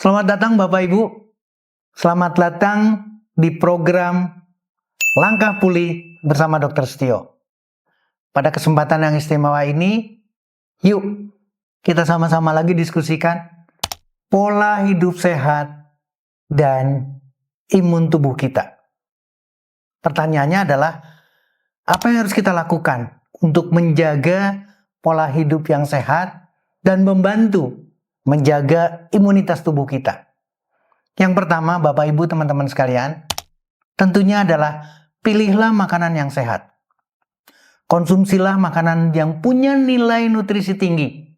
Selamat datang Bapak Ibu. Selamat datang di program Langkah Pulih bersama Dr. Setio. Pada kesempatan yang istimewa ini, yuk kita sama-sama lagi diskusikan pola hidup sehat dan imun tubuh kita. Pertanyaannya adalah, apa yang harus kita lakukan untuk menjaga pola hidup yang sehat dan membantu menjaga imunitas tubuh kita? Yang pertama, Bapak Ibu teman-teman sekalian, tentunya adalah pilihlah makanan yang sehat. Konsumsilah makanan yang punya nilai nutrisi tinggi.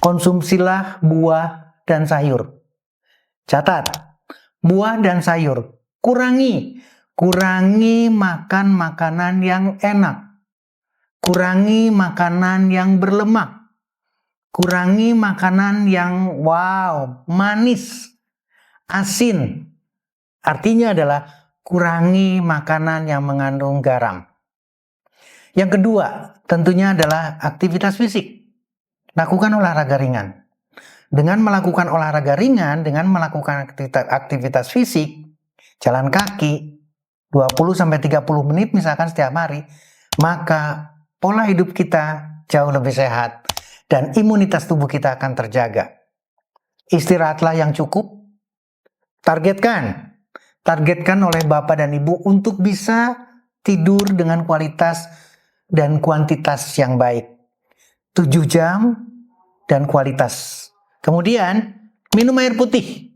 Konsumsilah buah dan sayur. Catat, buah dan sayur. Kurangi makan makanan yang enak. Kurangi makanan yang berlemak. Kurangi makanan yang manis, asin. Artinya adalah kurangi makanan yang mengandung garam. Yang kedua, tentunya adalah aktivitas fisik. Lakukan olahraga ringan. Dengan melakukan olahraga ringan, dengan melakukan aktivitas fisik, jalan kaki 20-30 menit misalkan setiap hari, maka pola hidup kita jauh lebih sehat dan imunitas tubuh kita akan terjaga. Istirahatlah yang cukup. Targetkan oleh Bapak dan Ibu untuk bisa tidur dengan kualitas dan kuantitas yang baik. 7 jam dan kualitas. Kemudian minum air putih.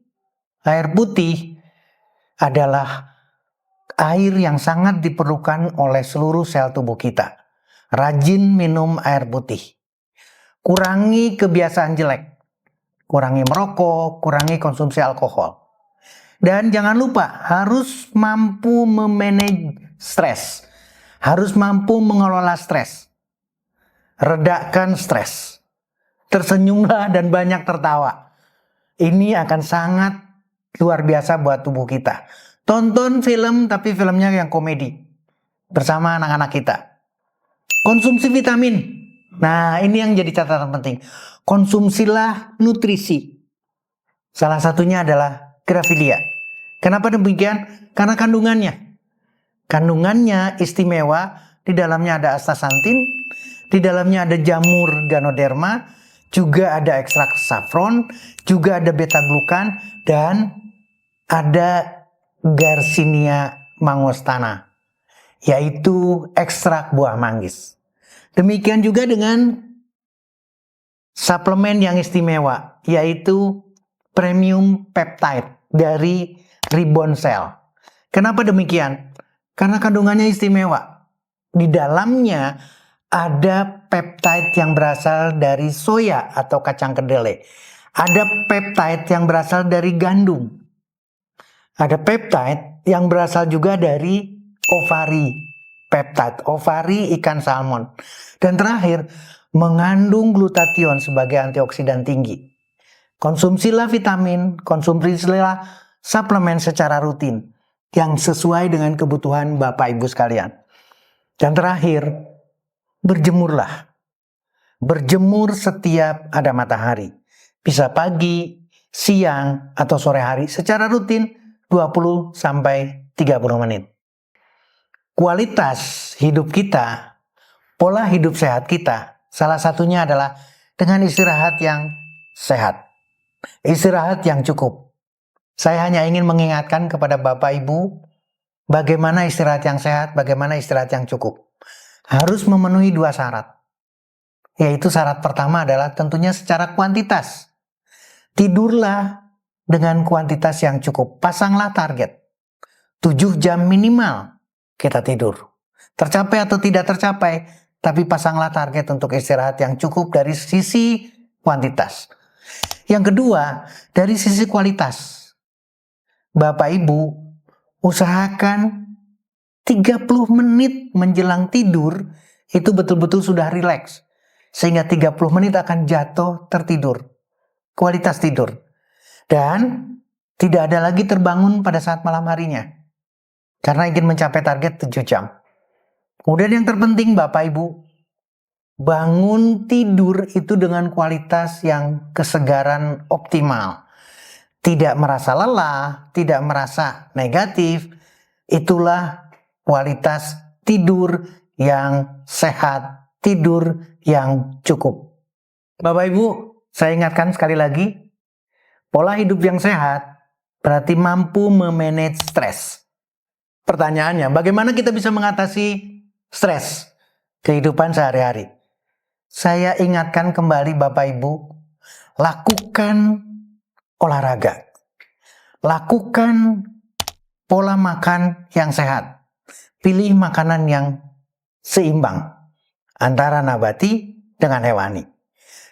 Air putih adalah air yang sangat diperlukan oleh seluruh sel tubuh kita. Rajin minum air putih. Kurangi kebiasaan jelek. Kurangi merokok, kurangi konsumsi alkohol. Dan jangan lupa harus mampu memanage stres. Harus mampu mengelola stres. Redakan stres. Tersenyumlah dan banyak tertawa. Ini akan sangat luar biasa buat tubuh kita. Tonton film tapi filmnya yang komedi. Bersama anak-anak kita. Konsumsi vitamin. Nah, ini yang jadi catatan penting. Konsumsilah nutrisi. Salah satunya adalah Grafilia. Kenapa demikian? Karena kandungannya. Kandungannya istimewa. Di dalamnya ada astaxanthin. Di dalamnya ada jamur Ganoderma. Juga ada ekstrak saffron. Juga ada beta-glukan. Dan ada Garcinia mangostana. Yaitu ekstrak buah manggis. Demikian juga dengan suplemen yang istimewa. Yaitu premium peptide dari Ribbon Cell. Kenapa demikian? Karena kandungannya istimewa. Di dalamnya ada peptide yang berasal dari soya atau kacang kedelai. Ada peptide yang berasal dari gandum. Ada peptide yang berasal juga dari ovari. Peptide, ovari ikan salmon. Dan terakhir, mengandung glutathione sebagai antioksidan tinggi. Konsumsilah vitamin, konsumsilah suplemen secara rutin yang sesuai dengan kebutuhan Bapak Ibu sekalian. Dan terakhir, berjemurlah. Berjemur setiap ada matahari. Bisa pagi, siang, atau sore hari secara rutin 20-30 menit. Kualitas hidup kita, pola hidup sehat kita, salah satunya adalah dengan istirahat yang sehat. Istirahat yang cukup. Saya hanya ingin mengingatkan kepada Bapak Ibu bagaimana istirahat yang sehat, bagaimana istirahat yang cukup. Harus memenuhi 2 syarat. Yaitu syarat pertama adalah tentunya secara kuantitas. Tidurlah dengan kuantitas yang cukup. Pasanglah target. 7 jam minimal kita tidur. Tercapai atau tidak tercapai, tapi pasanglah target untuk istirahat yang cukup dari sisi kuantitas. Yang kedua, dari sisi kualitas. Bapak Ibu, usahakan 30 menit menjelang tidur itu betul-betul sudah rileks. Sehingga 30 menit akan jatuh tertidur. Kualitas tidur. Dan tidak ada lagi terbangun pada saat malam harinya. Karena ingin mencapai target 7 jam. Kemudian yang terpenting Bapak Ibu, bangun tidur itu dengan kualitas yang kesegaran optimal. tidak merasa lelah, tidak merasa negatif. Itulah kualitas tidur yang sehat, tidur yang cukup. Bapak Ibu, saya ingatkan sekali lagi, pola hidup yang sehat berarti mampu memanage stres. Pertanyaannya, bagaimana kita bisa mengatasi stres kehidupan sehari-hari? Saya ingatkan kembali Bapak Ibu, lakukan olahraga. Lakukan pola makan yang sehat. Pilih makanan yang seimbang antara nabati dengan hewani.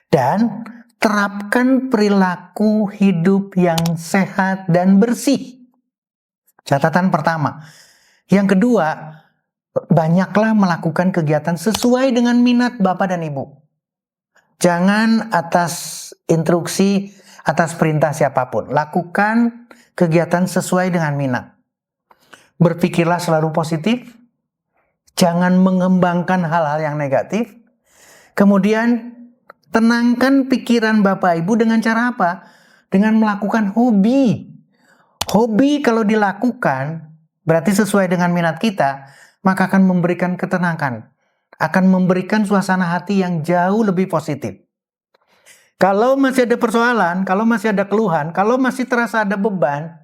Dan terapkan perilaku hidup yang sehat dan bersih. Catatan pertama. Yang kedua, banyaklah melakukan kegiatan sesuai dengan minat Bapak dan Ibu. Jangan atas instruksi, atas perintah siapapun. Lakukan kegiatan sesuai dengan minat. Berpikirlah selalu positif. Jangan mengembangkan hal-hal yang negatif. Kemudian, tenangkan pikiran Bapak Ibu dengan cara apa? Dengan melakukan hobi. Hobi kalau dilakukan, berarti sesuai dengan minat kita, maka akan memberikan ketenangan. Akan memberikan suasana hati yang jauh lebih positif. Kalau masih ada persoalan, kalau masih ada keluhan, kalau masih terasa ada beban,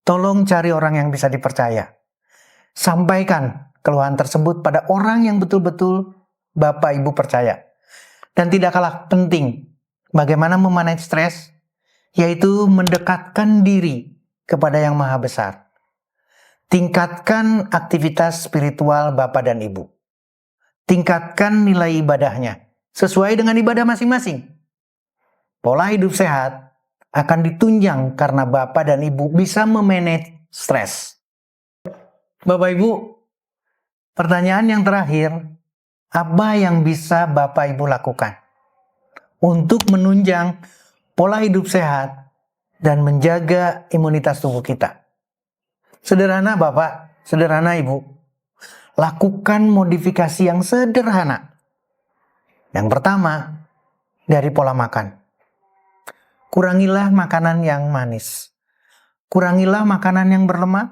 tolong cari orang yang bisa dipercaya. Sampaikan keluhan tersebut pada orang yang betul-betul Bapak Ibu percaya. Dan tidak kalah penting, bagaimana memanage stres, yaitu mendekatkan diri kepada Yang Maha Besar. Tingkatkan aktivitas spiritual Bapak dan Ibu. Tingkatkan nilai ibadahnya sesuai dengan ibadah masing-masing. Pola hidup sehat akan ditunjang karena Bapak dan Ibu bisa memanage stres. Bapak Ibu, pertanyaan yang terakhir, apa yang bisa Bapak Ibu lakukan untuk menunjang pola hidup sehat dan menjaga imunitas tubuh kita? Sederhana Bapak, sederhana Ibu. Lakukan modifikasi yang sederhana. Yang pertama, dari pola makan. Kurangilah makanan yang manis. Kurangilah makanan yang berlemak.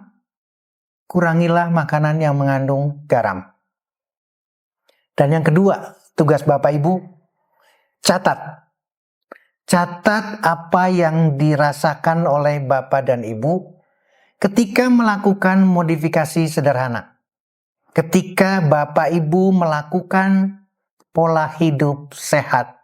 Kurangilah makanan yang mengandung garam. Dan yang kedua, tugas Bapak Ibu, catat. Catat apa yang dirasakan oleh Bapak dan Ibu ketika melakukan modifikasi sederhana. Ketika Bapak Ibu melakukan pola hidup sehat